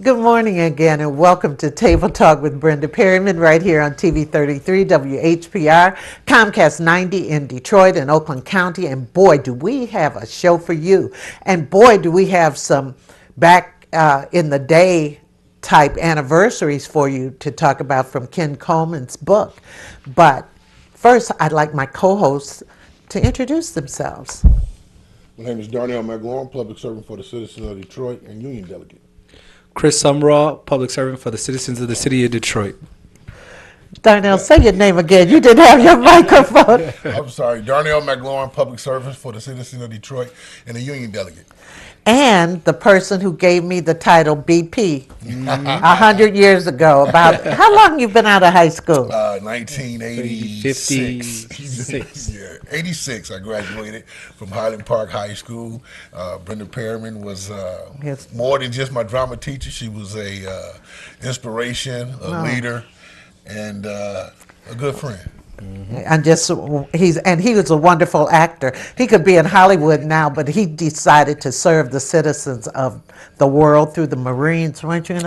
Good morning again, and welcome to Table Talk with Brenda Perryman right here on TV 33 WHPR, Comcast 90 in Detroit and Oakland County. And boy, do we have a show for you. And boy, do we have some back in the day type anniversaries for you to talk about from Ken Coleman's book. But first, I'd like my co-hosts to introduce themselves. My name is Darnell McLaurin, public servant for the citizens of Detroit and Union delegate. Chris Sumraw, public servant for the citizens of the city of Detroit. Darnell, say your name again. You didn't have your microphone. I'm sorry, Darnell McLaurin, public servant for the citizens of Detroit and the Union delegate. And the person who gave me the title BP 100 years ago. About how long you been out of high school? 1986. 56. Yeah, 86. I graduated from Highland Park High School. Brenda Perryman was Yes. more than just my drama teacher. She was a inspiration, a leader, and a good friend. And he was a wonderful actor. He could be in Hollywood now, but he decided to serve the citizens of the world through the Marines, weren't you?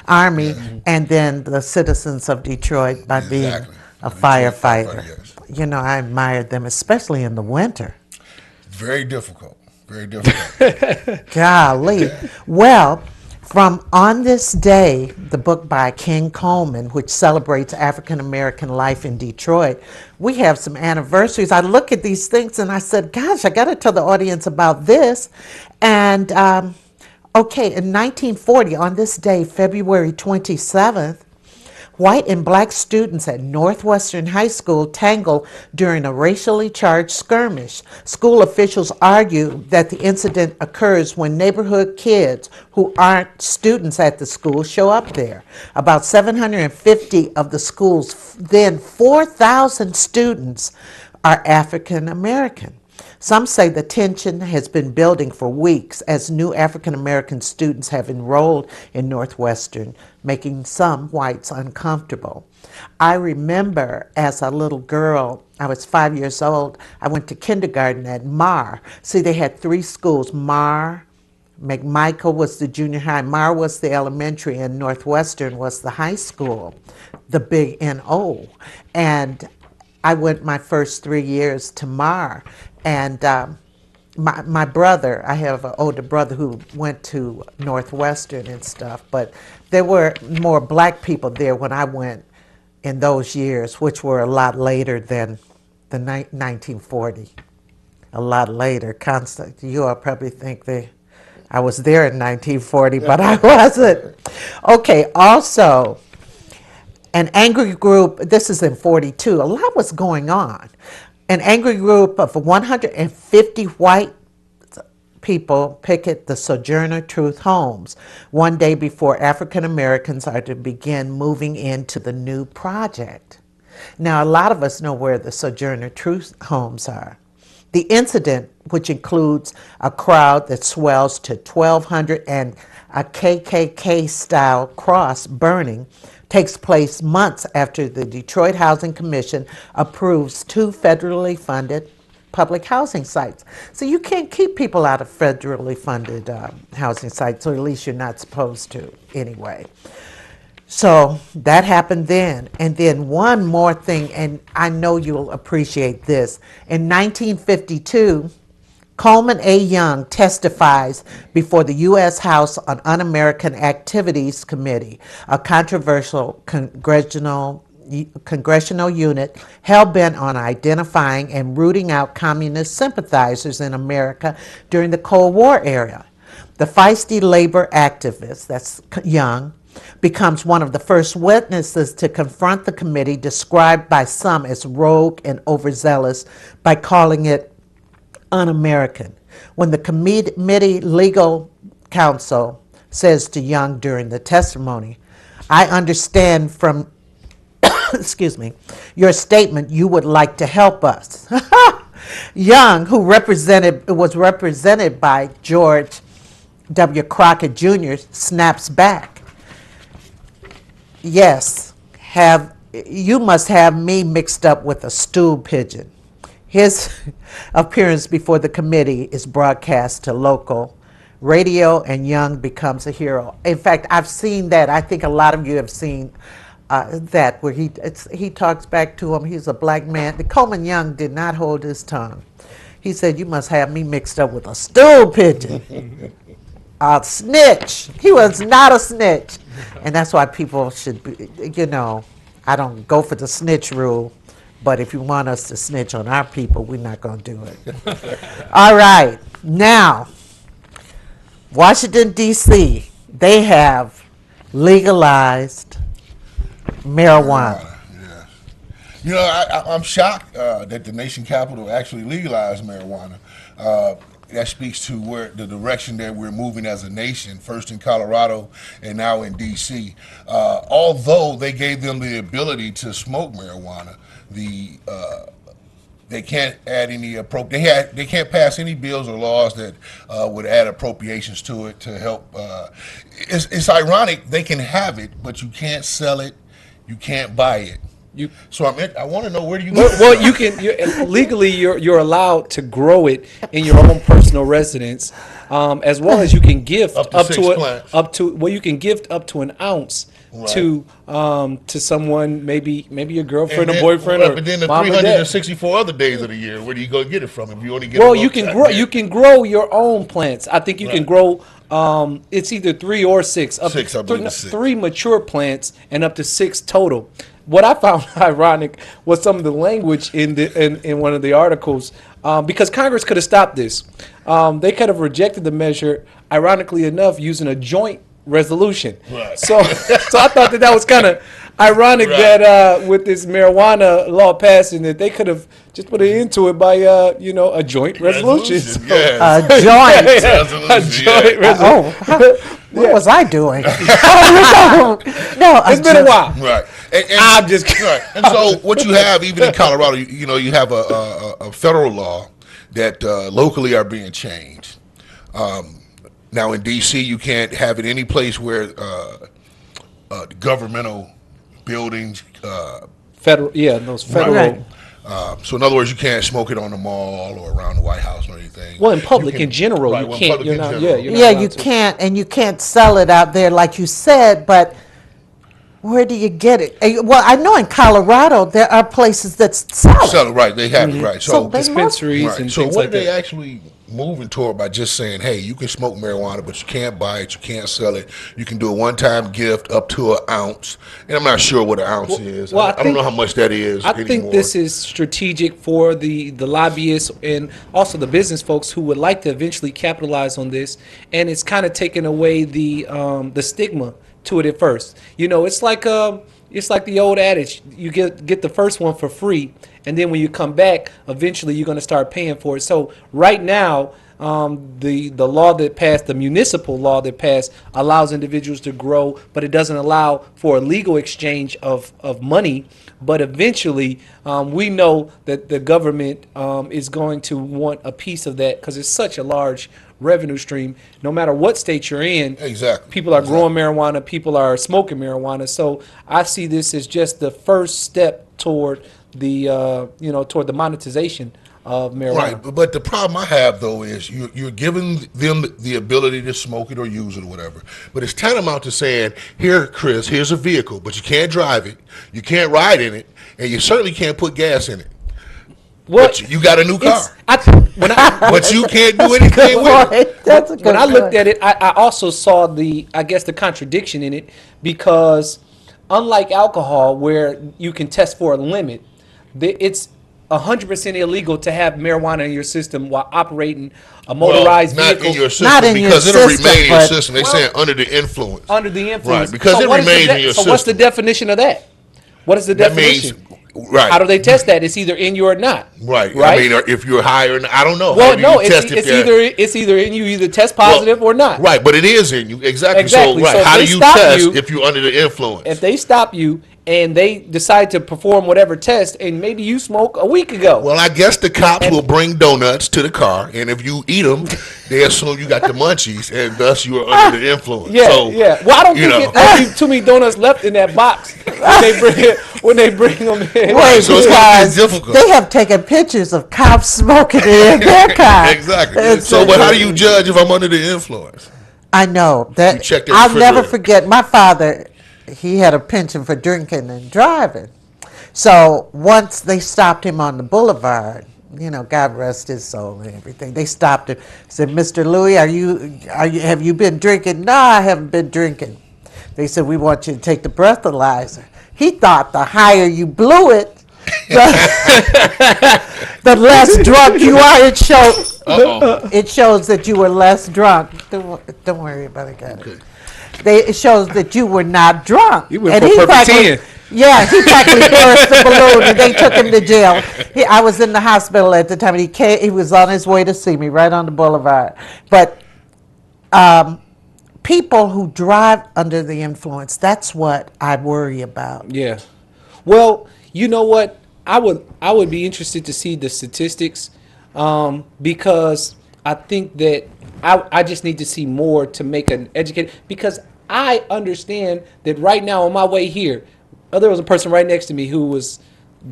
Army, and then the citizens of Detroit by being a firefighter. Yes. You know, I admired them, especially in the winter. Very difficult. Very difficult. Golly. Well, from On This Day, the book by Ken Coleman, which celebrates African American life in Detroit, we have some anniversaries. I look at these things and I said, gosh, I got to tell the audience about this. And okay, in 1940, on this day, February 27th, white and black students at Northwestern High School tangled during a racially charged skirmish. School officials argue that the incident occurs when neighborhood kids who aren't students at the school show up there. About 750 of the school's then 4,000 students are African American. Some say the tension has been building for weeks as new African American students have enrolled in Northwestern, making some whites uncomfortable. I remember as a little girl, I was 5 years old, I went to kindergarten at Marr. See, they had three schools. Marr, McMichael was the junior high, Marr was the elementary, and Northwestern was the high school, the big NO. And I went my first 3 years to Marr. And my brother, I have an older brother who went to Northwestern and stuff, but there were more black people there when I went in those years, which were a lot later than the 1940. A lot later. Constant, you all probably think I was there in 1940, but I wasn't. Okay, also, an angry group, this is in 42, a lot was going on. An angry group of 150 white people picket the Sojourner Truth homes one day before African Americans are to begin moving into the new project. Now, a lot of us know where the Sojourner Truth homes are. The incident, which includes a crowd that swells to 1,200 and a KKK-style cross burning, takes place months after the Detroit Housing Commission approves two federally funded public housing sites. So you can't keep people out of federally funded housing sites, or at least you're not supposed to anyway. So that happened then. And then one more thing, and I know you'll appreciate this. In 1952, Coleman A. Young testifies before the U.S. House on Un-American Activities Committee, a controversial congressional unit hell-bent on identifying and rooting out communist sympathizers in America during the Cold War era. The feisty labor activist, that's Young, becomes one of the first witnesses to confront the committee, described by some as rogue and overzealous, by calling it un-American. When the committee legal counsel says to Young during the testimony, I understand from, excuse me, your statement you would like to help us. Young, who was represented by George W. Crockett Jr., snaps back. Yes, you must have me mixed up with a stool pigeon. His appearance before the committee is broadcast to local radio and young becomes a hero. In fact, I've seen that. I think a lot of you have seen that where he talks back to him. He's a black man. The Coleman Young did not hold his tongue. He said, "You must have me mixed up with a stool pigeon, a snitch." He was not a snitch, and that's why people should be. I don't go for the snitch rule, but if you want us to snitch on our people, we're not going to do it. All right, now, Washington, D.C., they have legalized marijuana. Yeah. I'm shocked that the nation capital actually legalized marijuana. That speaks to where the direction that we're moving as a nation, first in Colorado and now in D.C. Although they gave them the ability to smoke marijuana, they can't add any they can't pass any bills or laws that would add appropriations to it to help. It's ironic, they can have it, but you can't sell it, you can't buy it. So I want to know, where do you get it Well, from? you can legally you're allowed to grow it in your own personal residence, as well as you can gift Up to six plants. you can gift up to an ounce Right. to someone, maybe your girlfriend And or then- boyfriend well, or but then the mom or dad. 364 other days of the year, where do you go get it from if you only get Well, it you can grow your own plants. I think you can Right. grow. It's either 3 or 6. Six, I believe it's 6. 3 mature plants and up to 6 total. What I found ironic was some of the language in one of the articles, because Congress could have stopped this. They could have rejected the measure, ironically enough, using a joint resolution. Right. So I thought that was kind of ironic Right. that with this marijuana law passing, that they could have just put an end to it by a joint resolution. So- Yes. A joint. Resolution, a joint yeah. resolution. What was I doing? No, It's been a while. Right. And, I'm just kidding. right. And so what you have, even in Colorado, you have a federal law that locally are being changed. Now in D.C., you can't have it any place where governmental buildings. Federal, those federal. Right. So in other words, you can't smoke it on the mall or around the White House or anything. Well, in public, You can- in general, right, you well, can't. public You're in not. general. Yeah, you're not Yeah, allowed you to. can't, and you can't sell it out there like you said, but where do you get it? Well, I know in Colorado there are places that sell it. So, right, they have it, right. So So, they Dispensaries right. and So things what like are they that. actually moving toward by just saying, hey, you can smoke marijuana, but you can't buy it, you can't sell it. You can do a one-time gift up to an ounce. And I'm not sure what an ounce is. well, I I don't think- know how much that is I anymore. think this is strategic for the lobbyists and also the business folks who would like to eventually capitalize on this, and it's kind of taking away the stigma to it at first. It's like the old adage: you get the first one for free, and then when you come back, eventually you're going to start paying for it. So right now, the law that passed, the municipal law that passed, allows individuals to grow, but it doesn't allow for a legal exchange of money. But eventually, we know that the government is going to want a piece of that because it's such a large revenue stream. No matter what state you're in, Exactly. people are growing marijuana, people are smoking marijuana. So I see this as just the first step toward toward the monetization of marijuana. Right, but the problem I have though is you're giving them the ability to smoke it or use it or whatever. But it's tantamount to saying, here, Chris, here's a vehicle, but you can't drive it, you can't ride in it, and you certainly can't put gas in it. Well, But you got a new car, when I but you can't do anything with it. Boy, that's a good when I looked point. at it, I also saw the contradiction in it, because unlike alcohol, where you can test for a limit, it's 100% illegal to have marijuana in your system while operating a motorized not vehicle in your system, Not in your because it'll system, remain in your but- system. They're saying under the influence. under the influence. Right, because it what is the remains in your So what's the system. definition of that? What is the That means, definition? right. How do they test that? It's either in you or not. Right. Right. I mean, or if you're higher, I don't know. Well, How do no, you test if it's they're- either in you, either test positive or not. Right, but it is in you. Exactly. Exactly. So, right. So if How they do you stop test you- if you're under the influence? If they stop you and they decide to perform whatever test, and maybe you smoke a week ago. Well, I guess the cops will bring donuts to the car, and if you eat them, they assume you got the munchies, and thus you are under the influence. Yeah, So, yeah. Well, I don't you think know. there'll be too many donuts left in that box when they bring them in. Wait, so it's gonna be because difficult. they have taken pictures of cops smoking it in their car. Exactly. It's- So, but how do you judge if I'm under the influence? I know that. You check their I'll never refrigerator. forget. My father, he had a penchant for drinking and driving. So once they stopped him on the boulevard, you know, God rest his soul and everything. They stopped him. Said, "Mr. Louis, have you been drinking?" "No, I haven't been drinking." They said, "We want you to take the breathalyzer." He thought the higher you blew it, the less drunk you are. It shows that you were less drunk. Don't worry about it, guys. It shows that you were not drunk. You went for Perpetin. Yeah, he practically burst the balloon, and they took him to jail. I was in the hospital at the time, and he was on his way to see me right on the boulevard. But people who drive under the influence, that's what I worry about. Yeah. Well, you know what? I would be interested to see the statistics, because I think that I just need to see more to make an educated, because I understand that right now on my way here, there was a person right next to me who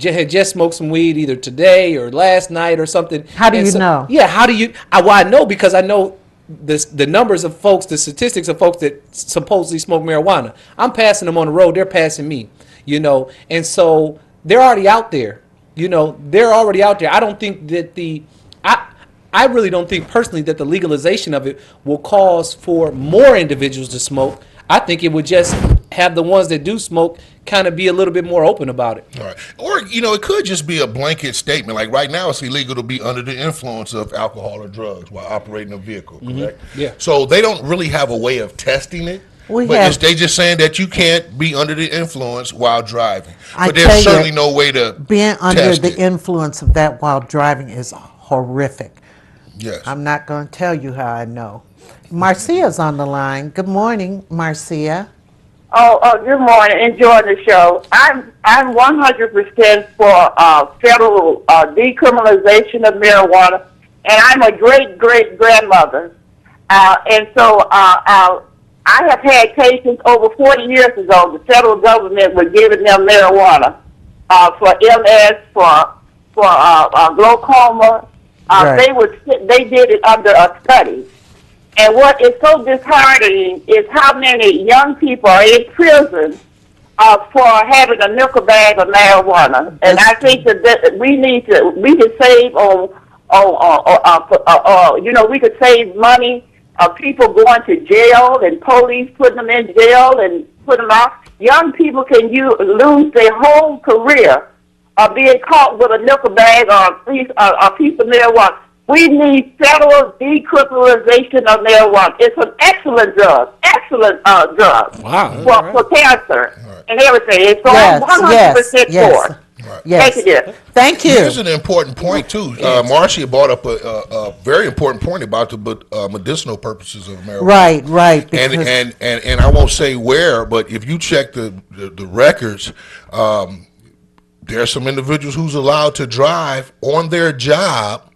had just smoked some weed either today or last night or something. How do you know? Yeah, how do you? Well, I know because I know the numbers of folks, the statistics of folks that supposedly smoke marijuana. I'm passing them on the road; they're passing me, you know, and so they're already out there. You know, they're already out there. I don't think that I really don't think personally that the legalization of it will cause for more individuals to smoke. I think it would just have the ones that do smoke kind of be a little bit more open about it. All right. Or, you know, it could just be a blanket statement. Like right now, it's illegal to be under the influence of alcohol or drugs while operating a vehicle, correct? Yeah. So they don't really have a way of testing it. We But have- they just saying that you can't be under the influence while driving. I But tell there's you, certainly no way to Being under test the it. influence of that while driving is horrific. Yes. I'm not going to tell you how I know. Marcia's on the line. Good morning, Marcia. Good morning. Enjoying the show. I'm 100% for federal decriminalization of marijuana, and I'm a great grandmother, and so I have had patients over 40 years ago. The federal government was giving them marijuana for MS, for glaucoma. Right. They did it under a study. And what is so disheartening is how many young people are in prison for having a nickel bag of marijuana. And I think that we could save we could save money of people going to jail and police putting them in jail and put them out. Young people can lose their whole career of being caught with a nickel bag or a piece of marijuana. We need federal decriminalization of marijuana. It's an excellent drug, drug Wow. for cancer and everything. It's so Yes, I'm 100% yes. for. Yes. Thank you. Thank you. Here's an important point too. Marcia brought up a very important point about the medicinal purposes of marijuana. Right. And and I won't say where, but if you check the records, there are some individuals who's allowed to drive on their job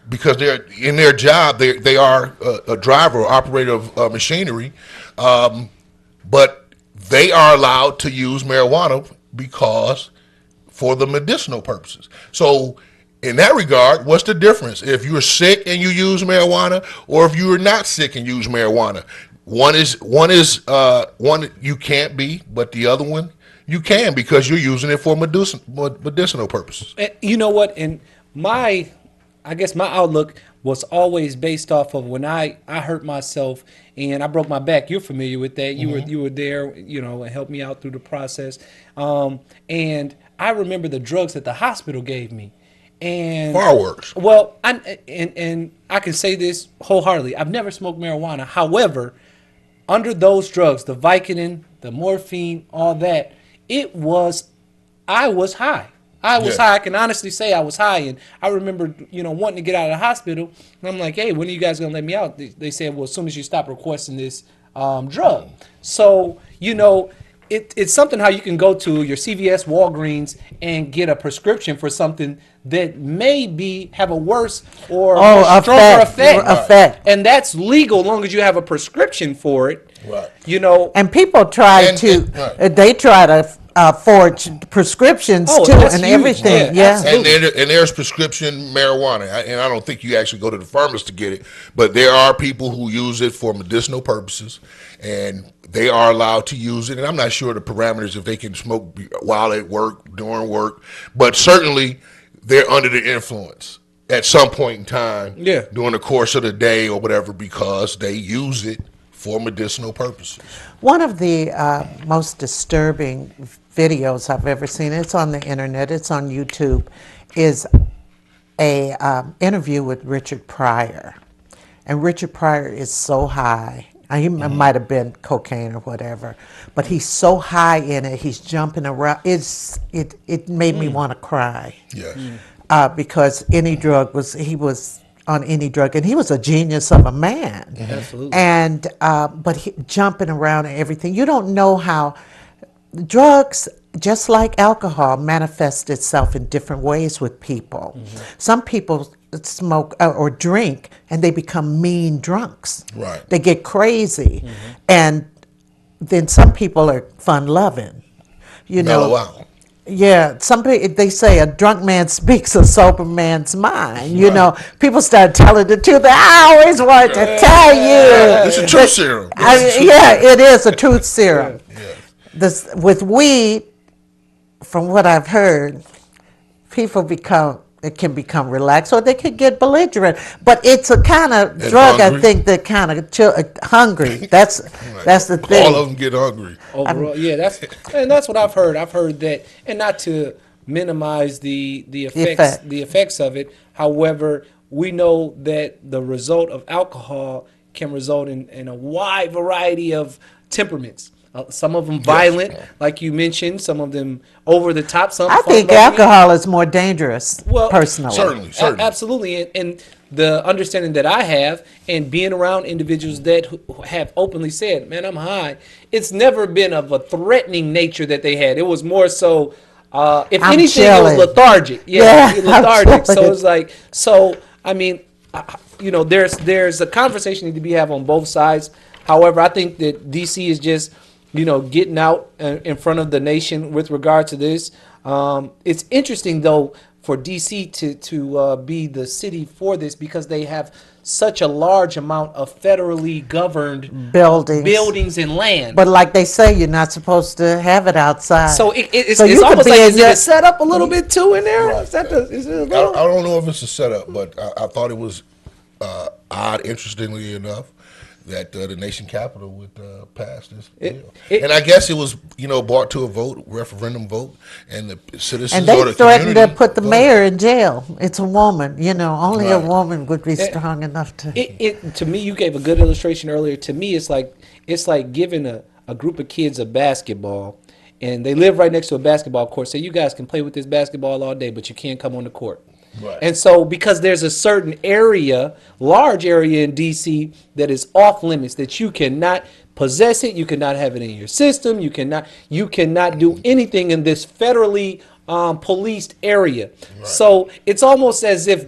because they're in their job. They are a driver or operator of machinery, but they are allowed to use marijuana because for the medicinal purposes. So in that regard, what's the difference if you're sick and you use marijuana, or if you are not sick and use marijuana? One you can't be, but the other one you can because you're using it for medicinal purposes. And you know what? And I guess my outlook was always based off of when I hurt myself and I broke my back. You're familiar with that. You were there, you know, and helped me out through the process. And I remember the drugs that the hospital gave me. And Far worse. Well, I can say this wholeheartedly. I've never smoked marijuana. However, under those drugs, the Vicodin, the morphine, all that, I was high. I was high. I can honestly say I was high. And I remember, you know, wanting to get out of the hospital. And I'm like, hey, when are you guys going to let me out? They said, well, as soon as you stop requesting this drug. So, you know, it's something how you can go to your CVS, Walgreens, and get a prescription for something that may have a worse or a stronger effect. And that's legal as long as you have a prescription for it. Right. You know, And people try they try to forge prescriptions too that's and huge. everything. Yeah, Yeah. And there's prescription marijuana, and I don't think you actually go to the pharmacist to get it, but there are people who use it for medicinal purposes, and they are allowed to use it. And I'm not sure the parameters if they can smoke while at work, during work, but certainly they're under the influence at some point in time during the course of the day or whatever because they use it for medicinal purposes. One of the most disturbing videos I've ever seen, it's on the internet, it's on YouTube, is a interview with Richard Pryor. And Richard Pryor is so high. He might have been cocaine or whatever, but he's so high in it, he's jumping around. It made me want to cry. Yeah. Because he was on any drug, and he was a genius of a man. Absolutely. And but jumping around and everything, you don't know how drugs, just like alcohol, manifest itself in different ways with people. Some people smoke or drink and they become mean drunks. Right. They get crazy, and then some people are fun loving. You Mellow know. out. Yeah, they say a drunk man speaks a sober man's mind. You know, people start telling the truth. I always wanted to tell you. It's a truth serum. It is a truth serum. This, with weed, from what I've heard, it can become relaxed, or they could get belligerent. But it's a kind of drug, hungry. I think, that kind of hungry. That's the thing. All of them get hungry. overall, that's what I've heard. I've heard that, and not to minimize the effects of it. However, we know that the result of alcohol can result in a wide variety of temperaments. Some of them violent, like you mentioned. Some of them over the top. Some I think alcohol is more dangerous, personally. Certainly. Absolutely. And the understanding that I have, and being around individuals that who have openly said, "Man, I'm high," it's never been of a threatening nature that they had. It was more so, if I'm anything, chilling. it was lethargic. Lethargic. So it's like, I mean, there's a conversation need to be had on both sides. However, I think that DC is just, getting out in front of the nation with regard to this. It's interesting, though, for DC to be the city for this, because they have such a large amount of federally governed buildings and land. But like they say, you're not supposed to have it outside. So it's you could almost be like, in is it a setup a little bit too in there? Right. Is that is it a I little? don't know if it's a setup, but I thought it was odd, interestingly enough, that the nation capital would pass this bill. And I guess it was, brought to a referendum vote, and the citizens and or they the threatened to community put the voted. mayor in jail. It's a woman, only a Right. woman would be strong enough to. To me, you gave a good illustration earlier. To me, it's like giving a group of kids a basketball, and they live right next to a basketball court. So you guys can play with this basketball all day, but you can't come on the court. Right. And so, because there's a certain large area in DC that is off limits, that you cannot possess it, you cannot have it in your system, you cannot do anything in this federally policed area. Right. So it's almost as if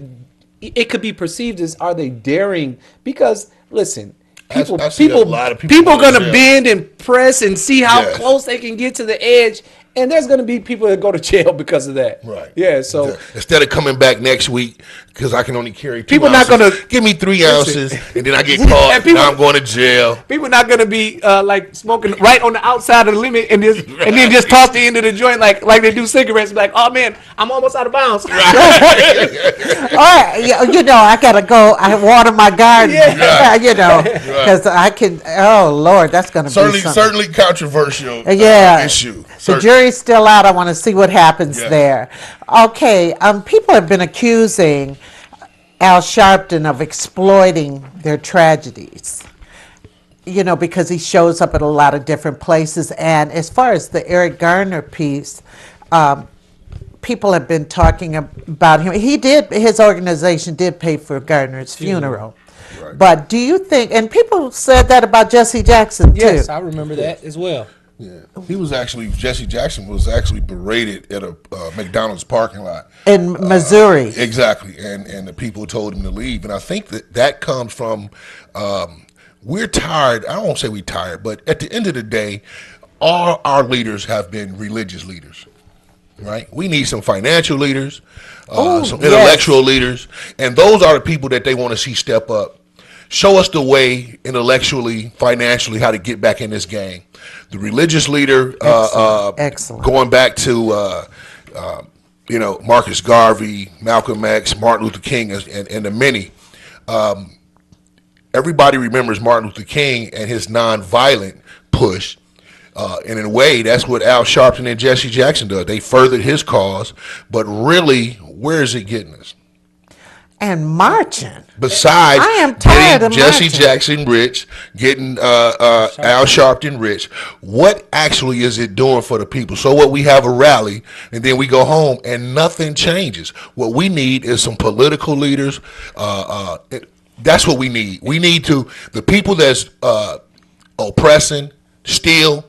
it could be perceived as, are they daring? Because listen, people are going to bend and press and see how close they can get to the edge. And there's going to be people that go to jail because of that. Right. Yeah. So instead of coming back next week because I can only carry 2 people ounces, not going to give me 3 ounces, and then I get caught. Now I'm going to jail. People not going to be like smoking right on the outside of the limit and then just toss the end of the joint like they do cigarettes. Like, oh man, I'm almost out of bounds. All right, I gotta go. I water my garden. Because I can. Oh Lord, that's gonna be something. Certainly controversial issue. The jury's still out. I want to see what happens there. Okay, people have been accusing Al Sharpton of exploiting their tragedies. Because he shows up at a lot of different places. And as far as the Eric Garner piece, people have been talking about him. His organization did pay for Gardner's funeral. Right. But do you think, and people said that about Jesse Jackson too. Yes, I remember that as well. Yeah, he was actually Jesse Jackson was actually berated at a McDonald's parking lot in Missouri. Exactly, and the people told him to leave, and I think that comes from we're tired. I won't say we're tired, but at the end of the day, all our leaders have been religious leaders, right? We need some financial leaders, some intellectual leaders, and those are the people that they want to see step up. Show us the way intellectually, financially, how to get back in this game. The religious leader, Excellent. going back to Marcus Garvey, Malcolm X, Martin Luther King, and the many. Everybody remembers Martin Luther King and his nonviolent push. And in a way, that's what Al Sharpton and Jesse Jackson does. They furthered his cause, but really, where is it getting us? And marching. Besides I am tired getting of Jesse marching. Jackson rich, getting Al Sharpton rich, what actually is it doing for the people? So what, we have a rally, and then we go home, and nothing changes. What we need is some political leaders. That's what we need. We need the people that's oppressing, steal.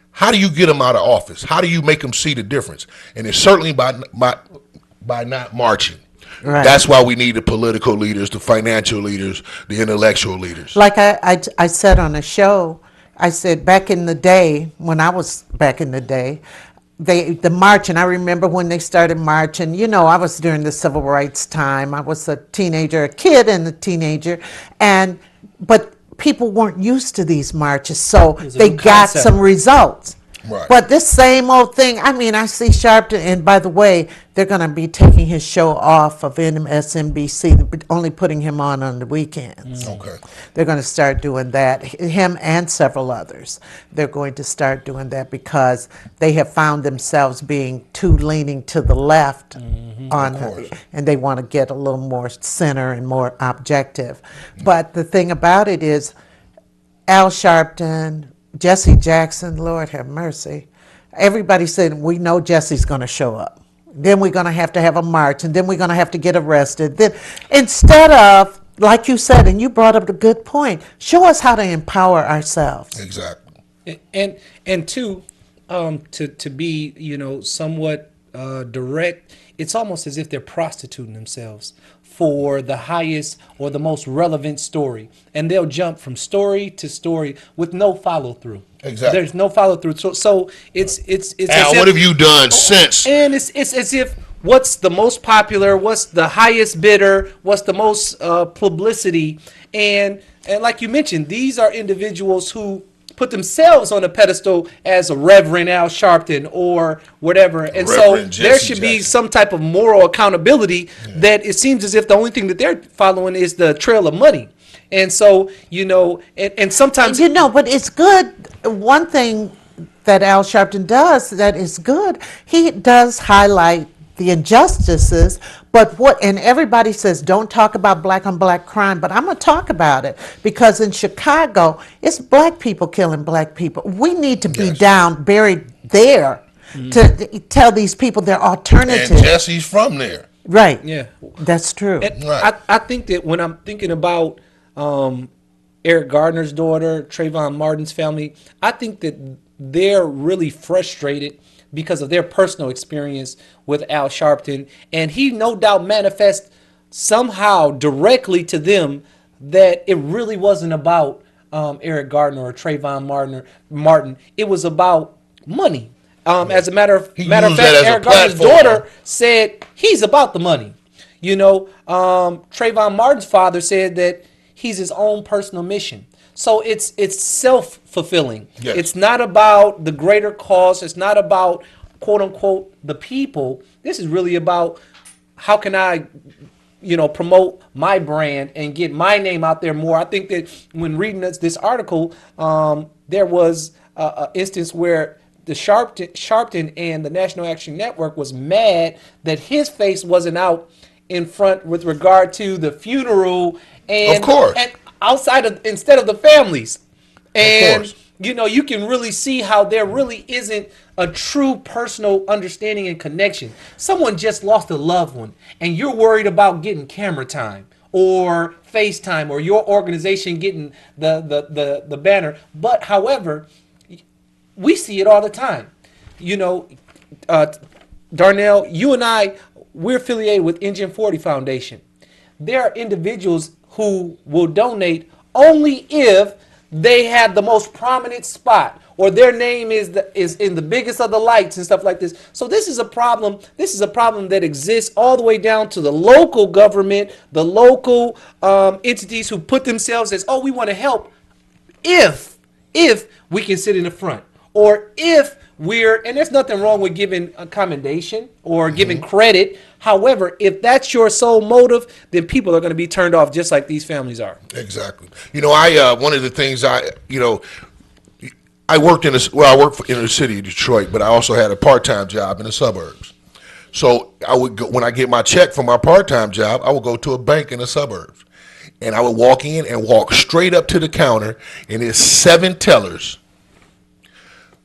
How do you get them out of office? How do you make them see the difference? And it's certainly by not marching. Right. That's why we need the political leaders, the financial leaders, the intellectual leaders. Like I said on a show, I said back in the day, when I was back in the day, the marching, I remember when they started marching, I was during the civil rights time. I was a kid and a teenager, but people weren't used to these marches, so they got some results. Right. But this same old thing, I see Sharpton, and by the way, they're going to be taking his show off of MSNBC, only putting him on the weekends. Okay. They're going to start doing that, him and several others. They're going to start doing that because they have found themselves being too leaning to the left and they want to get a little more center and more objective. But the thing about it is, Al Sharpton, Jesse Jackson, Lord have mercy. Everybody said, we know Jesse's going to show up. Then we're going to have a march, and then we're going to have to get arrested. Then, instead of, like you said, and you brought up a good point, show us how to empower ourselves. Exactly. And two, to be somewhat direct, it's almost as if they're prostituting themselves for the highest or the most relevant story, and they'll jump from story to story with no follow through. Exactly. There's no follow through. So it's Al, what have you done since? And it's as if what's the most popular, what's the highest bidder, what's the most publicity, and like you mentioned, these are individuals who put themselves on a pedestal as a Reverend Al Sharpton or whatever. And Reverend so there Jesse should be Jackson. some type of moral accountability that it seems as if the only thing that they're following is the trail of money. And so, and sometimes... But it's good. One thing that Al Sharpton does that is good, he does highlight the injustices, and everybody says don't talk about black on black crime, but I'm going to talk about it because in Chicago, it's black people killing black people. We need to be buried there to tell these people their alternative. And Jesse's from there. Right. Yeah. That's true. And Right. I think that when I'm thinking about Eric Gardner's daughter, Trayvon Martin's family, I think that they're really frustrated because of their personal experience with Al Sharpton, and he no doubt manifests somehow directly to them that it really wasn't about Eric Gardner or Trayvon Martin. It was about money. As a matter of fact, Eric Gardner's daughter said he's about the money. Trayvon Martin's father said that he's his own personal mission. So it's self-fulfilling. Yes. It's not about the greater cause. It's not about, quote unquote, the people. This is really about how can I, promote my brand and get my name out there more. I think that when reading this article, there was an instance where the Sharpton and the National Action Network was mad that his face wasn't out in front with regard to the funeral and, Of course. and instead of the families. And course. you can really see how there really isn't a true personal understanding and connection. Someone just lost a loved one and you're worried about getting camera time or FaceTime or your organization getting the banner. But however, we see it all the time. You know, Darnell, you and I, we're affiliated with Engine 40 Foundation. There are individuals who will donate only if they have the most prominent spot or their name is in the biggest of the lights and stuff like this. So this is a problem. This is a problem that exists all the way down to the local government, the local entities who put themselves as, oh, we want to help if we can sit in the front, or if and there's nothing wrong with giving a commendation or giving credit. However, if that's your sole motive, then people are going to be turned off just like these families are. Exactly. You know, one of the things I worked in in the city of Detroit, but I also had a part-time job in the suburbs. So I would go, when I get my check from my part-time job, I would go to a bank in the suburbs, and I would walk in and walk straight up to the counter, and there's 7 tellers.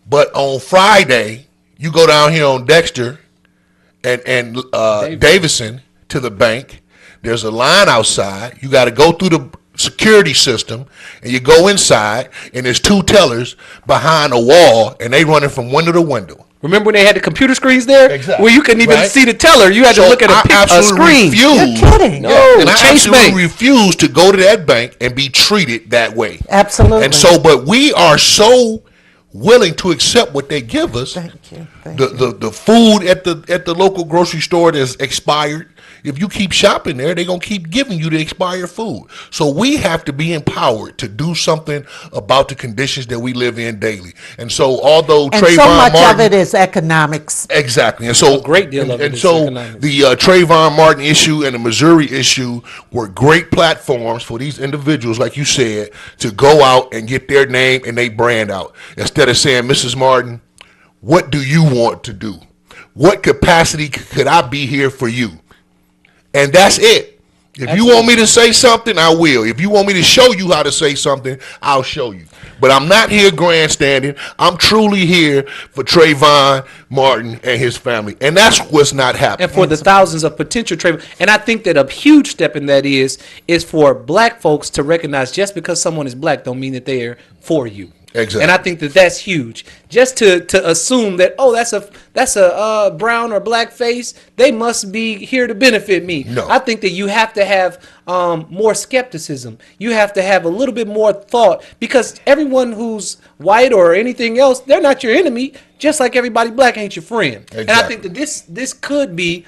But on Friday, you go down here on Dexter and Davison to the bank. There's a line outside. You got to go through the security system, and you go inside, and there's 2 tellers behind a wall, and they running from window to window. Remember when they had the computer screens there? Exactly. Where you couldn't even see the teller. You had to look at a screen. You're kidding. No, And I Chase absolutely Bank. refuse to go to that bank and be treated that way. Absolutely. And so, but we are so willing to accept what they give us. Thank you. The food at the local grocery store that's expired. If you keep shopping there, they're gonna keep giving you the expired food. So we have to be empowered to do something about the conditions that we live in daily. And so, although And Trayvon so much Martin, of it is economics. exactly, and so A great deal of it and is so economics. the Trayvon Martin issue and the Missouri issue were great platforms for these individuals, like you said, to go out and get their name and their brand out instead of saying, Mrs. Martin, what do you want to do? What capacity could I be here for you? And that's it. If you want me to say something, I will. If you want me to show you how to say something, I'll show you. But I'm not here grandstanding. I'm truly here for Trayvon Martin and his family. And that's what's not happening. And for the thousands of potential Trayvon. And I think that a huge step in that is for black folks to recognize just because someone is black don't mean that they're for you. Exactly. And I think that that's huge. Just to assume that, oh, that's a brown or black face, they must be here to benefit me. No. I think that you have to have more skepticism. You have to have a little bit more thought, because everyone who's white or anything else, they're not your enemy. Just like everybody black ain't your friend. Exactly. And I think that this could be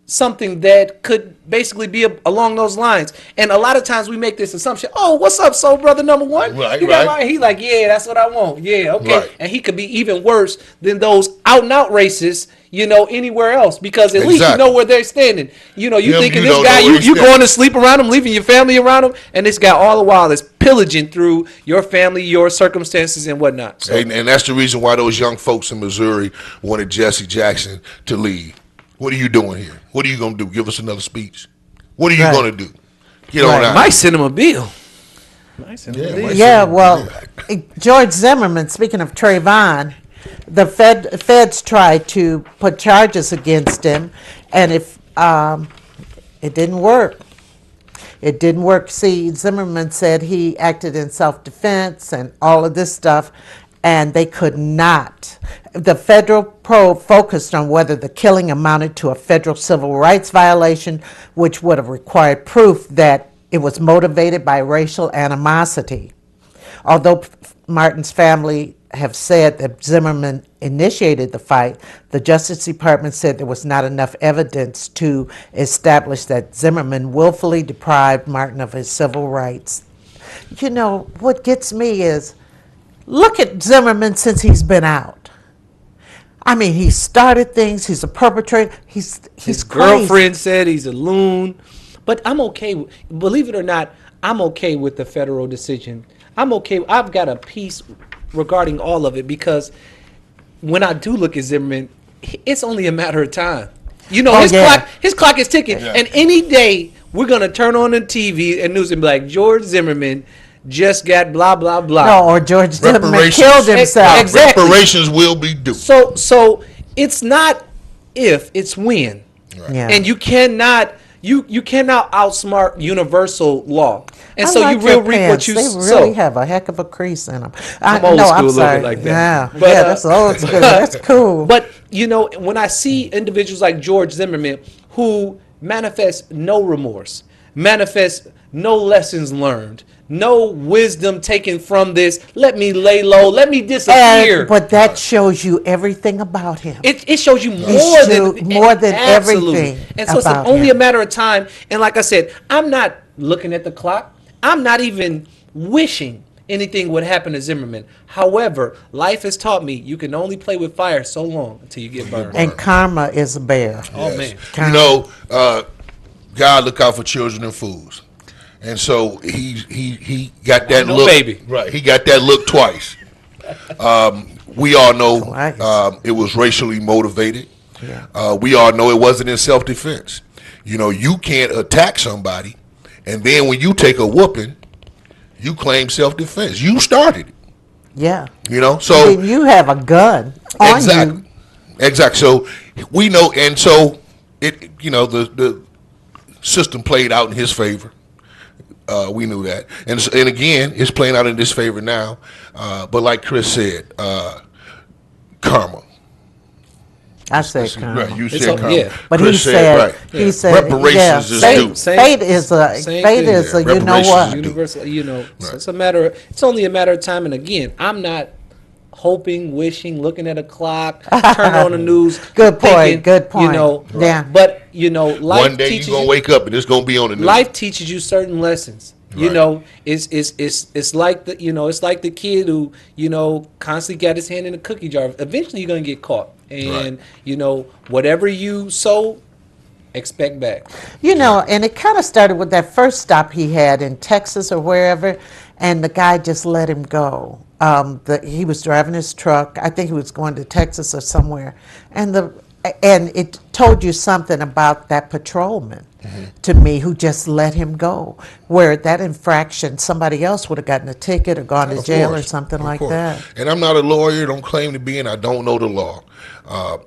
something that could basically be along those lines. And a lot of times we make this assumption, oh, what's up, soul brother number one? Right, You got right. mine? He like, yeah, that's what I want. Yeah, okay. Right. And he could be even worse than those out and out racists, anywhere else, because at least you Exactly. know where they're standing. You Him, thinking you this don't guy, know where you he's going standing. to sleep around him, leaving your family around him, and this guy all the while is pillaging through your family, your circumstances, and whatnot. So, And that's the reason why those young folks in Missouri wanted Jesse Jackson to leave. What are you doing here? What are you going to do? Give us another speech? What are you Right. going to do? Get on out. might send him a bill. Yeah, well, George Zimmerman, speaking of Trayvon, the feds tried to put charges against him, and if it didn't work. It didn't work. See, Zimmerman said he acted in self-defense and all of this stuff, and they could not. The federal probe focused on whether the killing amounted to a federal civil rights violation, which would have required proof that it was motivated by racial animosity. Although Martin's family have said that Zimmerman initiated the fight, the Justice Department said there was not enough evidence to establish that Zimmerman willfully deprived Martin of his civil rights. You know, what gets me is, look at Zimmerman since he's been out. I mean, he started things, he's a perpetrator, he's His crazy. girlfriend said he's a loon. But I'm okay, believe it or not, I'm okay with the federal decision. I'm okay, I've got a piece regarding all of it, because when I do look at Zimmerman, it's only a matter of time. His clock is ticking. Yeah. And any day we're going to turn on the TV and news and be like, George Zimmerman just got blah, blah, blah. No, or George Zimmerman Reparations. killed himself. Exactly. Reparations will be due. So it's not if, it's when. Yeah. And you cannot you cannot outsmart universal law, and I so like you will your reap pants. what you They sow. really have a heck of a crease in them. I'm old no, school a I'm little sorry. bit like that. Yeah, But, yeah, that's old school. That's cool. But when I see individuals like George Zimmerman who manifest no remorse, manifest no lessons learned, no wisdom taken from this, let me lay low, let me disappear. But that shows you everything about him. It shows you more than absolutely. everything And so it's about only him. a matter of time. And like I said, I'm not looking at the clock. I'm not even wishing anything would happen to Zimmerman. However, life has taught me you can only play with fire so long until you get burned. And karma is a bear. Oh man. God look out for children and fools. And so he got that No look. baby. Right. He got that look twice. We all know Twice. it was racially motivated. Yeah. We all know it wasn't in self-defense. You can't attack somebody, and then when you take a whooping, you claim self-defense. You started it. Yeah. So Then you have a gun on exactly. you. Exactly. So we know, and so the system played out in his favor. We knew that, and again, it's playing out in his favor now. But like Chris said, karma. I said karma. Right, you It's said karma. yeah. But Chris he said, right. he said, Reparations is fate, due. fate is a, Same fate thing. is a, you know Reparations what? is due. Universal, so it's a matter. It's only a matter of time. And again, I'm not hoping, wishing, looking at a clock, turning on the news. Good point, thinking, good point. Yeah. But life One day teaches you're gonna you, wake up and it's gonna be on the news. life teaches you certain lessons. Right. It's like the kid who constantly got his hand in a cookie jar. Eventually, you're gonna get caught, and whatever you sow, expect back. And it kind of started with that first stop he had in Texas or wherever, and the guy just let him go. He was driving his truck. I think he was going to Texas or somewhere, and it told you something about that patrolman to me who just let him go. Where that infraction, somebody else would have gotten a ticket or gone to Of jail course, or something of like course. that. And I'm not a lawyer, don't claim to be, and I don't know the law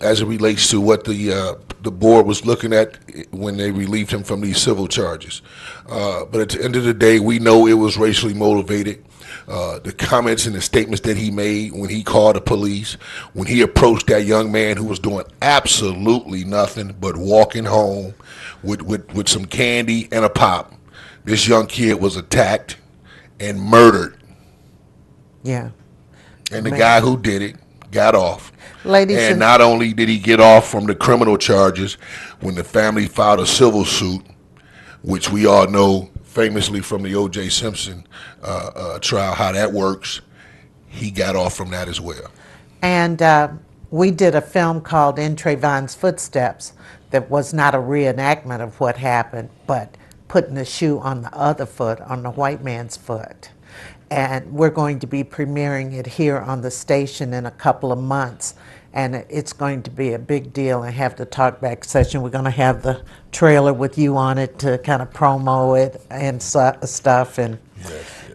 as it relates to what the board was looking at when they relieved him from these civil charges. But at the end of the day, we know it was racially motivated. The comments and the statements that he made when he called the police, when he approached that young man who was doing absolutely nothing but walking home with some candy and a pop. This young kid was attacked and murdered. Yeah. And the Man. guy who did it got off. Ladies And and not only did he get off from the criminal charges, when the family filed a civil suit, which we all know famously from the O.J. Simpson trial how that works, he got off from that as well. And we did a film called In Trayvon's Footsteps that was not a reenactment of what happened, but putting the shoe on the other foot, on the white man's foot. And we're going to be premiering it here on the station in a couple of months. And it's going to be a big deal and have the talkback session. We're going to have the trailer with you on it to kind of promo it and stuff. And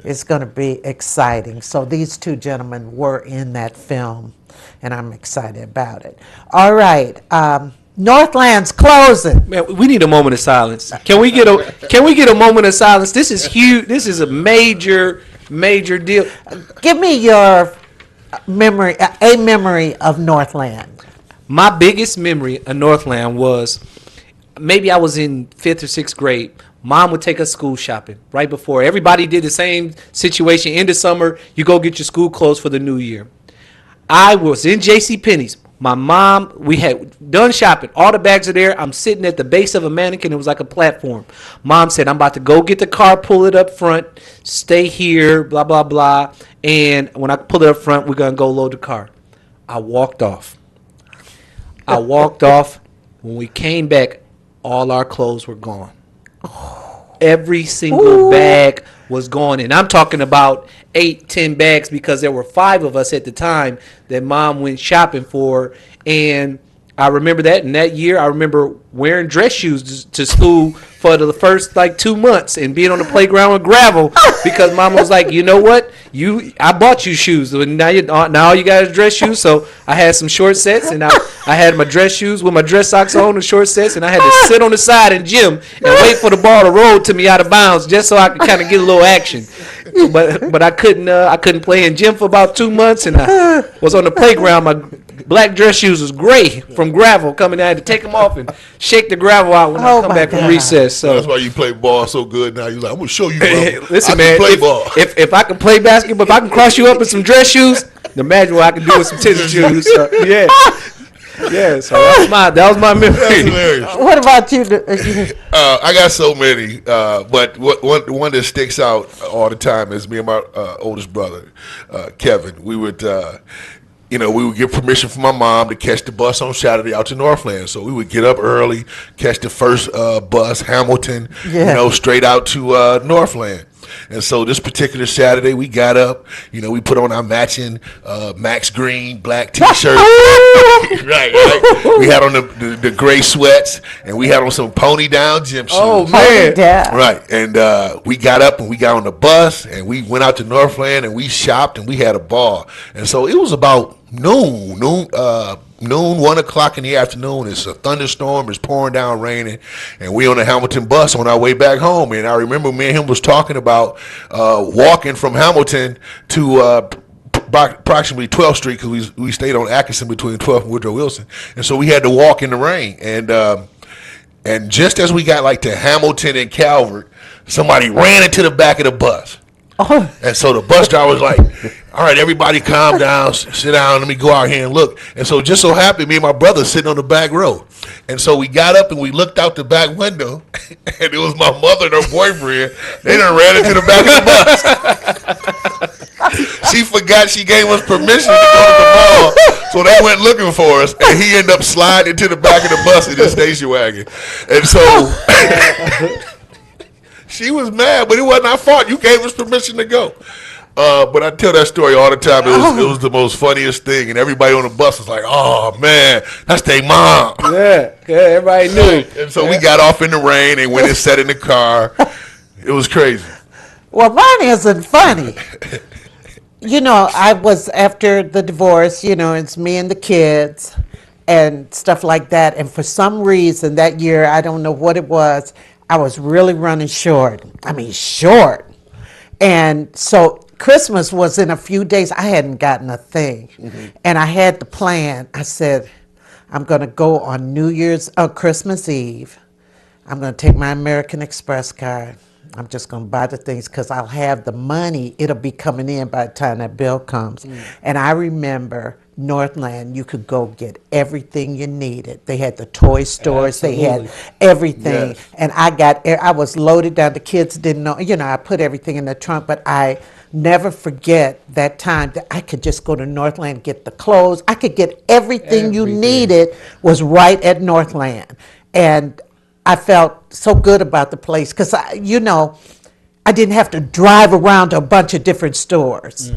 it's going to be exciting. So these two gentlemen were in that film, and I'm excited about it. All right. Northland's closing. Man, we need a moment of silence. Can we get a moment of silence? This is huge. This is a major deal. Give me your memory, a memory of Northland. My biggest memory of Northland was maybe I was in 5th or 6th grade. Mom would take us school shopping right before. Everybody did the same situation. End of summer, you go get your school clothes for the new year. I was in JCPenney's. My mom, we had done shopping. All the bags are there. I'm sitting at the base of a mannequin. It was like a platform. Mom said, I'm about to go get the car, pull it up front, stay here, blah, blah, blah. And when I pull it up front, we're going to go load the car. I walked off. When we came back, all our clothes were gone. Every single bag was gone. And I'm talking about 8-10 bags because there were 5 of us at the time that Mom went shopping for. And I remember that. And that year, I remember wearing dress shoes to school for the first 2 months and being on the playground with gravel because Mama was like, you know what? I bought you shoes. Now all you got is dress shoes. So I had some short sets and I I had my dress shoes with my dress socks on, the short sets, and I had to sit on the side in gym and wait for the ball to roll to me out of bounds just so I could kind of get a little action. But I couldn't play in gym for about 2 months, and I was on the playground. My black dress shoes was gray from gravel coming. I had to take them off and shake the gravel out when I Oh, come my back from God. recess. So That's why you play ball so good now. You're like, I'm gonna show you, bro. listen, I man. can play ball. If I can play basketball, if I can cross you up in some dress shoes, imagine what I can do with some tennis shoes. So, yeah, yeah. So that was my That's memory. hilarious. What about you? I got so many, but one that sticks out all the time is me and my oldest brother, Kevin. We would get permission from my mom to catch the bus on Saturday out to Northland. So we would get up early, catch the first bus, Hamilton, Yeah. straight out to Northland. And so this particular Saturday, we got up, we put on our matching Max Green black T-shirt. right. We had on the gray sweats, and we had on some pony down gym shoes. Oh man, Yeah. Right, and we got up and we got on the bus and we went out to Northland and we shopped and we had a ball. And so it was about noon, 1 o'clock in the afternoon. It's a thunderstorm, it's pouring down, raining, and we on the Hamilton bus on our way back home. And I remember me and him was talking about walking from Hamilton to approximately 12th Street, because we stayed on Atkinson between 12th and Woodrow Wilson, and so we had to walk in the rain. And just as we got like to Hamilton and Calvert, somebody ran into the back of the bus. Oh, And so the bus driver was like, all right, everybody calm down, sit down, let me go out here and look. And so just so happened, me and my brother sitting on the back row. And so we got up and we looked out the back window, and it was my mother and her boyfriend. They done ran into the back of the bus. She forgot she gave us permission to go to the mall, so they went looking for us, and he ended up sliding into the back of the bus in his station wagon. And so she was mad, but it wasn't our fault. You gave us permission to go. But I tell that story all the time. It was the most funniest thing, and everybody on the bus was like, "Oh man, that's their mom." yeah, everybody knew. And so we got off in the rain and went and sat in the car. It was crazy. well, mine isn't funny. I was after the divorce. It's me and the kids and stuff like that. And for some reason that year, I don't know what it was, I was really running short. I mean, short. And so Christmas was in a few days. I hadn't gotten a thing. And I had the plan. I said, I'm going to go on Christmas Eve. I'm going to take my American Express card. I'm just going to buy the things because I'll have the money. It'll be coming in by the time that bill comes. And I remember Northland, you could go get everything you needed. They had the toy stores. They Absolutely. had everything. Yes. And I was loaded down. The kids didn't know, I put everything in the trunk, but I never forget that time that I could just go to Northland and get the clothes. I could get everything you needed was right at Northland. And I felt so good about the place because, I didn't have to drive around to a bunch of different stores.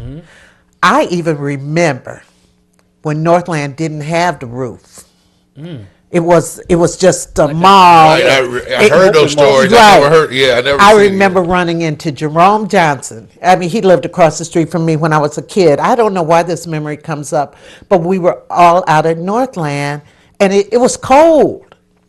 I even remember when Northland didn't have the roof. It was just a mall. Right, I heard those stories. I never heard. Yeah, I never. I seen it. remember running into Jerome Johnson. I mean, he lived across the street from me when I was a kid. I don't know why this memory comes up, but we were all out at Northland, and it was cold.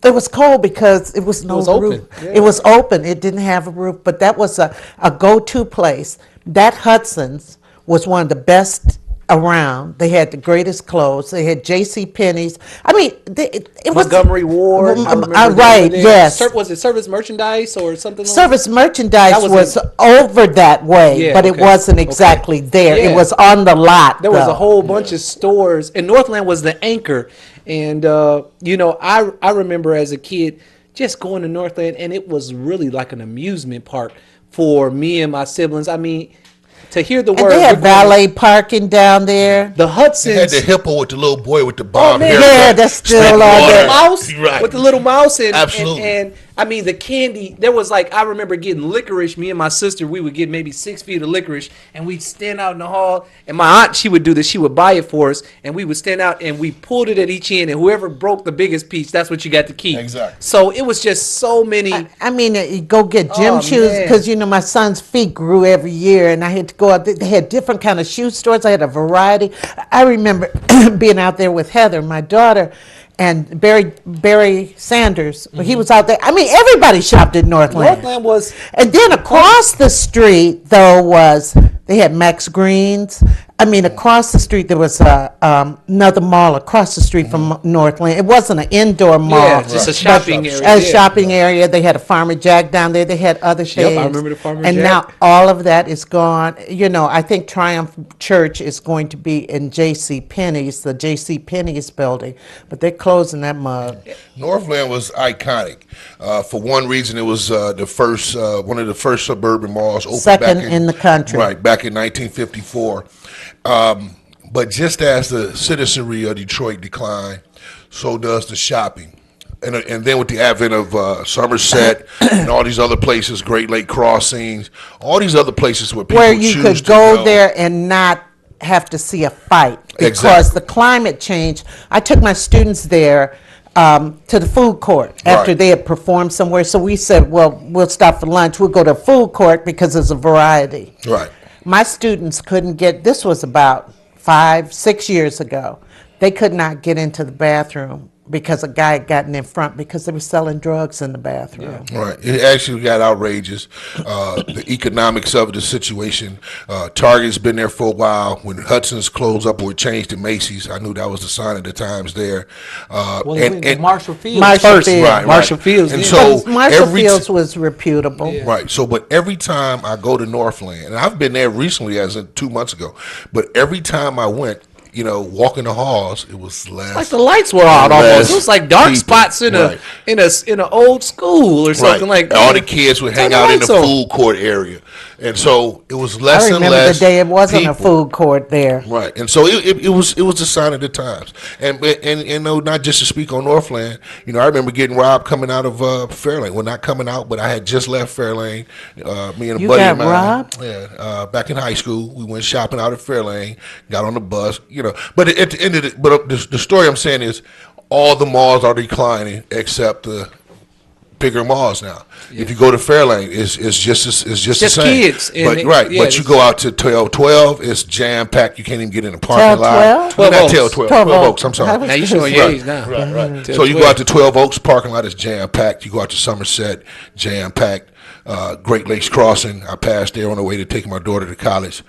It was cold because it was no was open. roof. Yeah. It was open. It didn't have a roof, but that was a go-to place. That Hudson's was one of the best around. They had the greatest clothes. They had J.C. Penney's. I mean, it was Montgomery Ward. I remember they right? were there. Yes. Was it Service Merchandise or something? Service merchandise That was was in- over that way, Yeah, but it okay. wasn't Okay. exactly there. Yeah. It was on the lot. There was though. a whole bunch of stores, and Northland was the anchor. And I remember as a kid just going to Northland, and it was really like an amusement park for me and my siblings. I mean, to hear the And word they had we're going- valet parking down there. the They had Hudsons. the hippo with the little boy with the bob man. haircut. Yeah, that's still Spitting on water. there. Mouse Right. with the little mouse and Absolutely. and I mean, the candy, there was like, I remember getting licorice. Me and my sister, we would get maybe 6 feet of licorice, and we'd stand out in the hall. And my aunt, she would do this. She would buy it for us, and we would stand out, and we pulled it at each end, and whoever broke the biggest piece, that's what you got to keep. Exactly. So it was just so many. I mean, you go get gym Oh, shoes man. because my son's feet grew every year, and I had to go out. They had different kind of shoe stores. I had a variety. I remember being out there with Heather, my daughter, and Barry Sanders. He was out there. I mean, everybody shopped at Northland. Northland was. And then across the street, though, they had Max Greens. I mean, across the street there was another mall across the street from Northland. It wasn't an indoor mall. Yeah, just a but shopping area. A yeah. shopping area. They had a Farmer Jack down there. They had other things. I remember the Farmer and Jack. now all of that is gone. I think Triumph Church is going to be in J.C. Penney's, the J.C. Penney's building, but they're closing that mug. Northland was iconic. For one reason, it was the first, one of the first suburban malls opened Second back in the country. Right, back in 1954. But just as the citizenry of Detroit declined, so does the shopping. And then with the advent of Somerset and all these other places, Great Lake Crossings, all these other places where people Where you choose could to go there and not have to see a fight because Exactly. the climate change. I took my students there to the food court after Right. they had performed somewhere. So we said, well, we'll stop for lunch. We'll go to food court because there's a variety. Right. My students couldn't get, this was about 5-6 years ago, they could not get into the bathroom because a guy had gotten in front because they were selling drugs in the bathroom. Right. It actually got outrageous. The economics of the situation. Target's been there for a while. When Hudson's closed up or changed to Macy's, I knew that was the sign of the times there. Well, And Marshall Fields Marshall first. Fields. Right, Marshall right. Fields. And yeah. so But Marshall every t- Fields was reputable. Yeah. Right. So, but every time I go to Northland, and I've been there recently, as in 2 months ago, but every time I went, walking the halls, it was less. Like the lights were out less almost. It was like dark people. spots in Right. in an old school or something like that. All the kids would hang Turn the out in the lights on. food court area, and so it was less I and remember less. the day it wasn't a people. food court there. Right, and so it was a sign of the times, and no, not just to speak on Northland. I remember getting robbed coming out of Fairlane. Well, not coming out, but I had just left Fairlane. Me and a You buddy got of mine. robbed? Yeah, back in high school, we went shopping out at Fairlane. Got on the bus, But at the end of the story I'm saying is, all the malls are declining except the bigger malls now. If you go to Fairlane, it's just the Just same. kids, and But it- right, yeah, but you it's- go out to 12, it's jam packed. You can't even get in the parking Tell lot. 12? Not 12 12 12 Oaks. I'm I sorry. was Now you showing your age now. Right. Tell So you 12. go out to 12 Oaks, parking lot is jam packed. You go out to Somerset, jam packed. Great Lakes Crossing, I passed there on the way to take my daughter to college,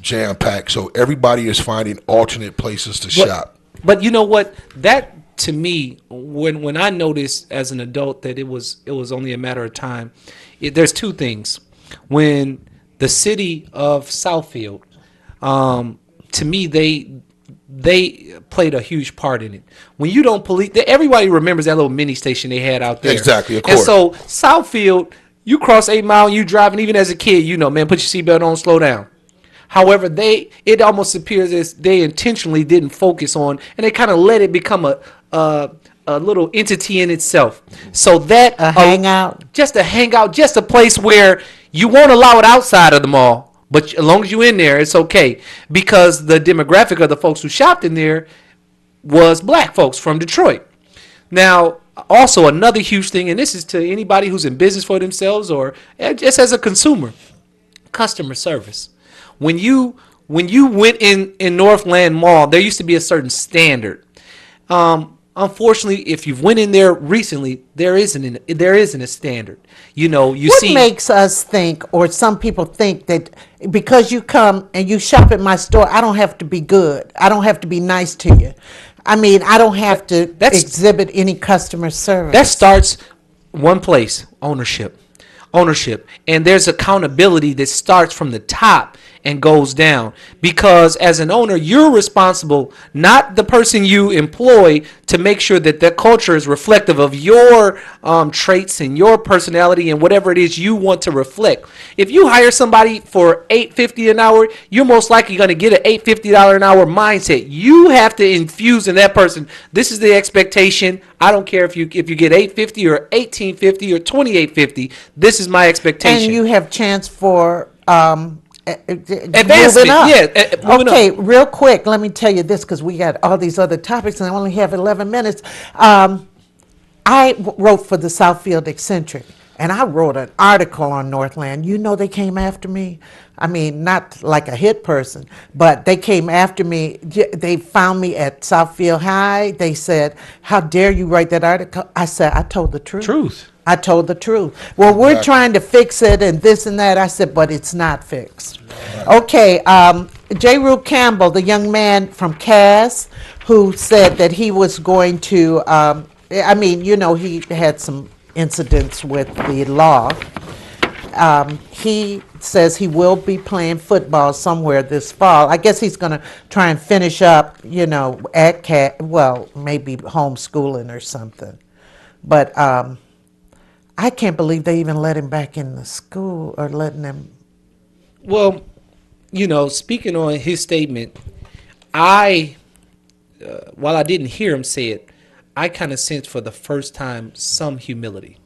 jam packed. So everybody is finding alternate places to shop. But you know what? That to me, when I noticed as an adult that it was only a matter of time. There's two things. When the city of Southfield, to me, they played a huge part in it. When you don't police, everybody remembers that little mini station they had out there. Exactly, of And course. so Southfield, you cross 8 Mile, you driving, even as a kid, man, put your seatbelt on, slow down. However, it almost appears as they intentionally didn't focus on, and they kind of let it become a little entity in itself. So that A hangout. just a hangout, just a place where you won't allow it outside of the mall, but as long as you're in there, it's okay, because the demographic of the folks who shopped in there was black folks from Detroit. Now, also another huge thing, and this is to anybody who's in business for themselves or just as a consumer, customer service. When you went in Northland Mall, there used to be a certain standard. Unfortunately, if you've went in there recently, there isn't a standard. What makes us think, or some people think, that because you come and you shop at my store, I don't have to be good. I don't have to be nice to you. I mean, I don't have to exhibit any customer service. That starts one place: ownership, and there's accountability that starts from the top. and goes down. Because as an owner, you're responsible, not the person you employ, to make sure that that culture is reflective of your traits and your personality and whatever it is you want to reflect. If you hire somebody for $8.50 an hour, you're most likely going to get an $8.50 an hour mindset. You have to infuse in that person, this is the expectation. I don't care if you get $8.50 or $18.50 or $28.50. This is my expectation. And you have chance for Advancement, moving up. yeah, moving Okay, up. real quick, let me tell you this because we got all these other topics and I only have 11 minutes. Wrote for the Southfield Eccentric, and I wrote an article on Northland. You know, they came after me. I mean, not like a hit person, but they came after me. They found me at Southfield High. They said, "How dare you write that article?" I said, "I told the truth." I told the truth. Well, we're trying to fix it and this and that. I said, but it's not fixed. Okay, J. Rue Campbell, the young man from Cass, who said that he was going to, I mean, you know, he had some incidents with the law. He says he will be playing football somewhere this fall. I guess he's going to try and finish up, you know, at well, maybe homeschooling or something. But I can't believe they even let him back in the school or letting him. Well, you know, speaking on his statement, while I didn't hear him say it, I kind of sensed for the first time some humility.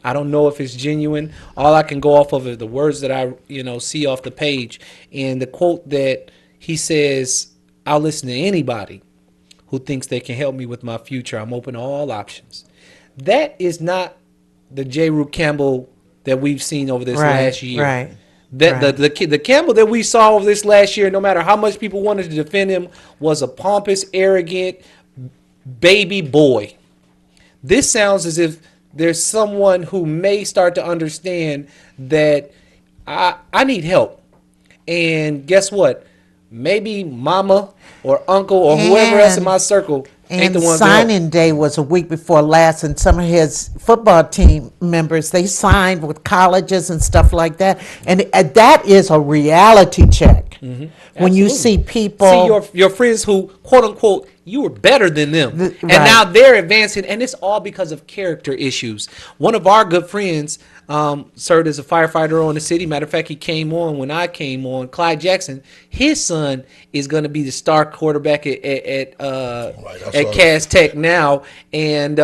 I don't know if it's genuine. All I can go off of are the words that I, see off the page. And the quote that he says, "I'll listen to anybody who thinks they can help me with my future. I'm open to all options." That is not the J. Rue Campbell that we've seen over this last year. Right. The Campbell that we saw over this last year, no matter how much people wanted to defend him, was a pompous, arrogant baby boy. This sounds as if there's someone who may start to understand that I need help. And guess what? Maybe mama or uncle or whoever else in my circle ain't And the one to help. signing day was a week before last, and some of his football team members, they signed with colleges and stuff like that. And that is a reality check. When you Absolutely. see people. See your friends who, quote unquote, you were better than them. And right. now they're advancing, and it's all because of character issues. One of our good friends served as a firefighter on the city. Matter of fact, he came on when I came on. Clyde Jackson, his son is going to be the star quarterback at Cass Tech now. And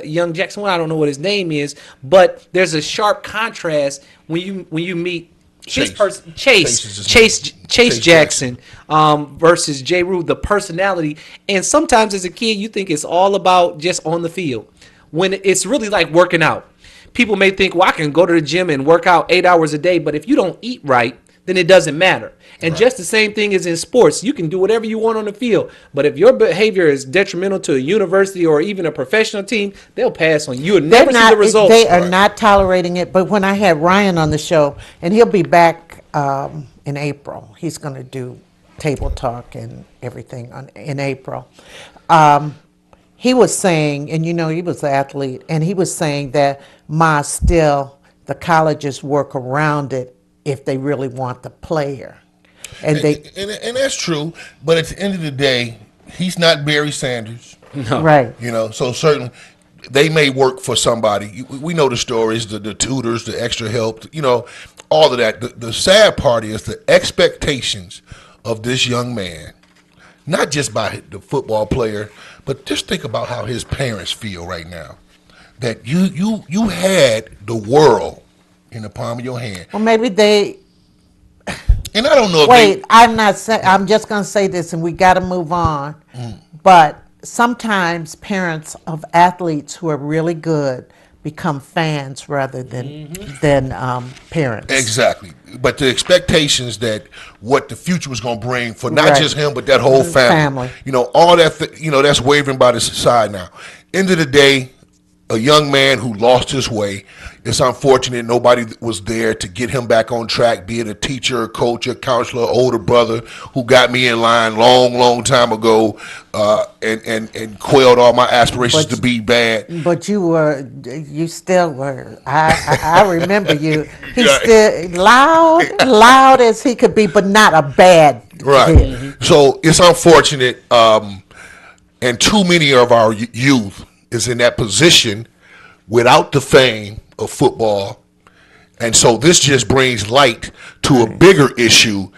young Jackson, well, I don't know what his name is, but there's a sharp contrast when you meet his person, Chase Jackson versus J. Rue, the personality. And sometimes as a kid, you think it's all about just on the field, when it's really like working out. People may think, well, I can go to the gym and work out 8 hours a day, but if you don't eat right, then it doesn't matter. And just the same thing is in sports. You can do whatever you want on the field, but if your behavior is detrimental to a university or even a professional team, they'll pass on you. You'll never see the results. They are not tolerating it. But when I had Ryan on the show, and he'll be back in April, he's going to do table talk and everything in April. He was saying, and he was an athlete, and he was saying that the colleges work around it if they really want the player. And that's true, but at the end of the day, he's not Barry Sanders. No. Right. So certainly they may work for somebody. We know the stories, the tutors, the extra help, all of that. The sad part is the expectations of this young man, not just by the football player, but just think about how his parents feel right now. That you had the world in the palm of your hand. well, maybe they. And I don't know if Wait, I'm just going to say this, and we got to move on. But sometimes parents of athletes who are really good become fans rather than parents. Exactly. But the expectations that what the future was going to bring for not Right. just him, but that whole family. Family. All that, that's wavering by the side now. End of the day, a young man who lost his way. It's unfortunate nobody was there to get him back on track, be it a teacher, a coach, a counselor, older brother who got me in line long time ago, and quelled all my aspirations to be bad. But you still were. I remember you. He's Yeah. still loud as he could be, but not a bad Right. kid. So it's unfortunate, and too many of our youth is in that position without the fame of football. And so this just brings light to a bigger issue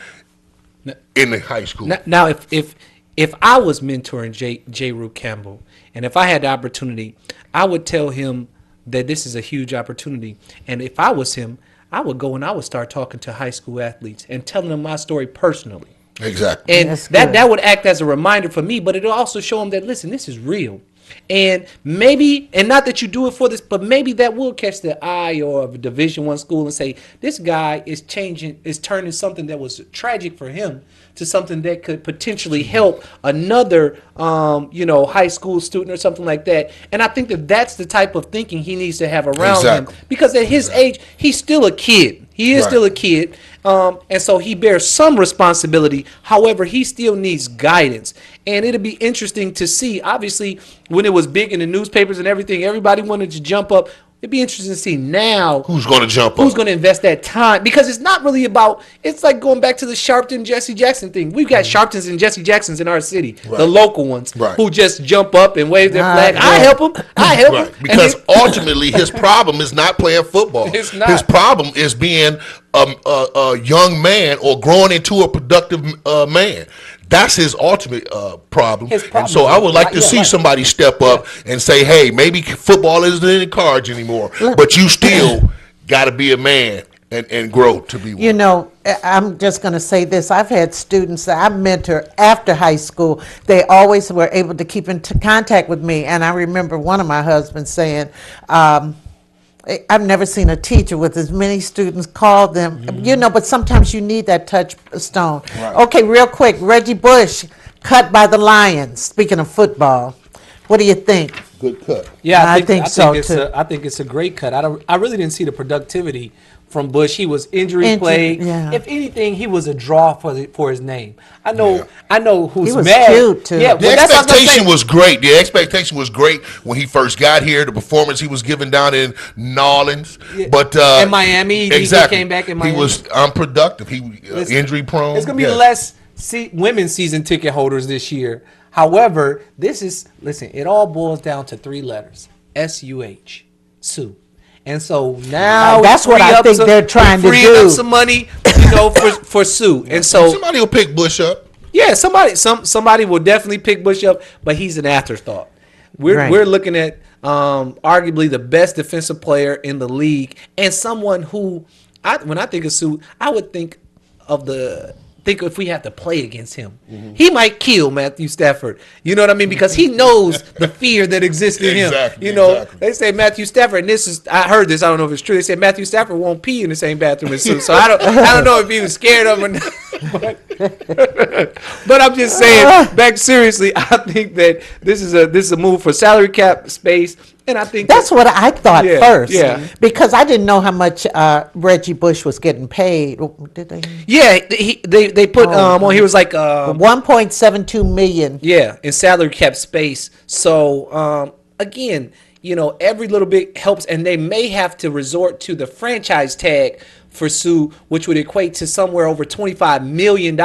in the high school. Now, if I was mentoring J. Rue Campbell, and if I had the opportunity, I would tell him that this is a huge opportunity. And if I was him, I would go and I would start talking to high school athletes and telling them my story personally. Exactly. And That's good. that would act as a reminder for me, but it'll also show them that, listen, this is real. And maybe, and not that you do it for this, but maybe that will catch the eye of a Division I school and say, this guy is turning something that was tragic for him to something that could potentially help another, high school student or something like that. And I think that that's the type of thinking he needs to have around him, Exactly. because at his age, he's still a kid. He is Right. still a kid. And so he bears some responsibility. However, he still needs guidance. And it'll be interesting to see. Obviously, when it was big in the newspapers and everything, everybody wanted to jump up. It'd be interesting to see now Who's going to jump who's up? going to invest that time, because it's not really about, it's like going back to the Sharpton Jesse Jackson thing. We've got Sharptons and Jesse Jacksons in our city, the Right. local ones, Right. who just jump up and wave their flag. Right. I help them. I help Right. them. Because ultimately his problem is not playing football. It's not. His problem is being a young man or growing into a productive man. That's his ultimate problem. His problem And so I would like to yeah, see right. somebody step up and say, hey, maybe football isn't in the cards anymore, but you still got to be a man and grow to be one. You know, I'm just going to say this. I've had students that I mentor after high school. They always were able to keep in contact with me. And I remember one of my husbands saying, I've never seen a teacher with as many students call them, but sometimes you need that touchstone. Right. Okay, real quick, Reggie Bush, cut by the Lions. Speaking of football, what do you think? Good cut. Yeah, I think so, it's too. I think it's a great cut. I really didn't see the productivity from Bush. He was injury plagued. yeah. If anything, he was a draw for his name. I know who's He was mad. cute, too. Yeah, The well, that's what I was gonna expectation say. was great. The expectation was great when he first got here. The performance he was giving down in New Orleans, Yeah. but In Miami, he exactly. came back in Miami. He was unproductive. He Listen, injury prone. It's gonna be Yeah. less women's season ticket holders this year. However, it all boils down to 3 letters: SUH, Sue. And so now That's we what free I up think they're trying to freeing do. up some money, for Sue. And so Somebody will pick Bush up. yeah, somebody will definitely pick Bush up, but he's an afterthought. Right. We're looking at arguably the best defensive player in the league, and someone who when I think of Sue, I would think if we have to play against him, he might kill Matthew Stafford. You know what I mean? Because he knows the fear that exists in him. Exactly, You know, exactly. they say Matthew Stafford, and I heard this. I don't know if it's true. They say Matthew Stafford won't pee in the same bathroom as Sue. So I don't know if he was scared of him or not. But I'm just saying, back seriously, I think that this is a move for salary cap space, and I think That's what I thought Yeah, first. yeah. Because I didn't know how much Reggie Bush was getting paid. Did they? yeah, they put on here was like 1.72 million. yeah, in salary cap space. So again, every little bit helps, and they may have to resort to the franchise tag for Sue, which would equate to somewhere over $25 million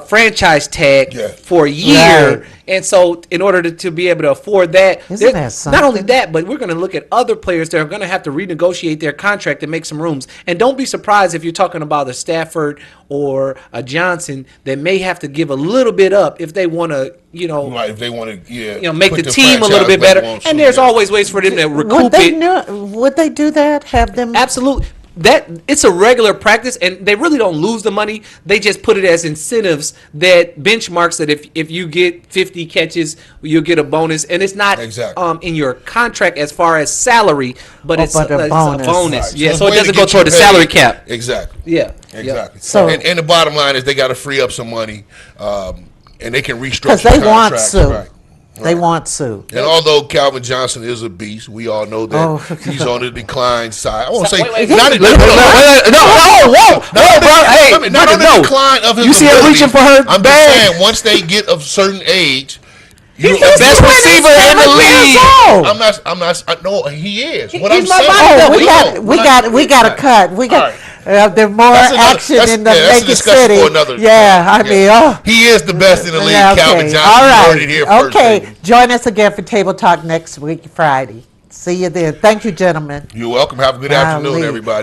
franchise tag Yeah. for a year. Right. And so in order to be able to afford that, Isn't that not only something? that, but we're going to look at other players that are going to have to renegotiate their contract and make some rooms. And don't be surprised if you're talking about a Stafford or a Johnson that may have to give a little bit up if they want to, Right, if they want to, make put the team a little franchise bit back better. on And Sue, there's yeah. always ways for them to Would recoup they it. would they do that? Have them? Absolutely. That it's a regular practice, and they really don't lose the money. They just put it as incentives, that benchmarks that if you get 50 catches, you'll get a bonus, and it's not Exactly. in your contract as far as salary, but it's but a a bonus. bonus. Right. Yeah, it's so a it way doesn't to go get toward you the paid. salary cap. Exactly. Yeah, Exactly. So- and the bottom line is they got to free up some money, and they can restructure 'Cause they want contracts, Sue. Right. They want Sue. And although Calvin Johnson is a beast, we all know that Oh. he's on the decline side. I won't say wait, not wait, no, wait, whoa, bro. Hey, Not on the no. decline of his You see her abilities. reaching for her I'm bag? just saying, once they get of certain age, He's the best receiver in the league. No, he is. He- What he's I'm my saying. body Oh, we got a cut. We got there's more That's another- action that's- in the yeah, that's a Naked discussion City. for another- Yeah, I mean, oh. He is the best in the league, Yeah, Calvin okay. Johnson. All You heard right. it here first, Okay. baby. Join us again for Table Talk next week, Friday. See you then. Thank you, gentlemen. You're welcome. Have a good afternoon, Golly. everybody.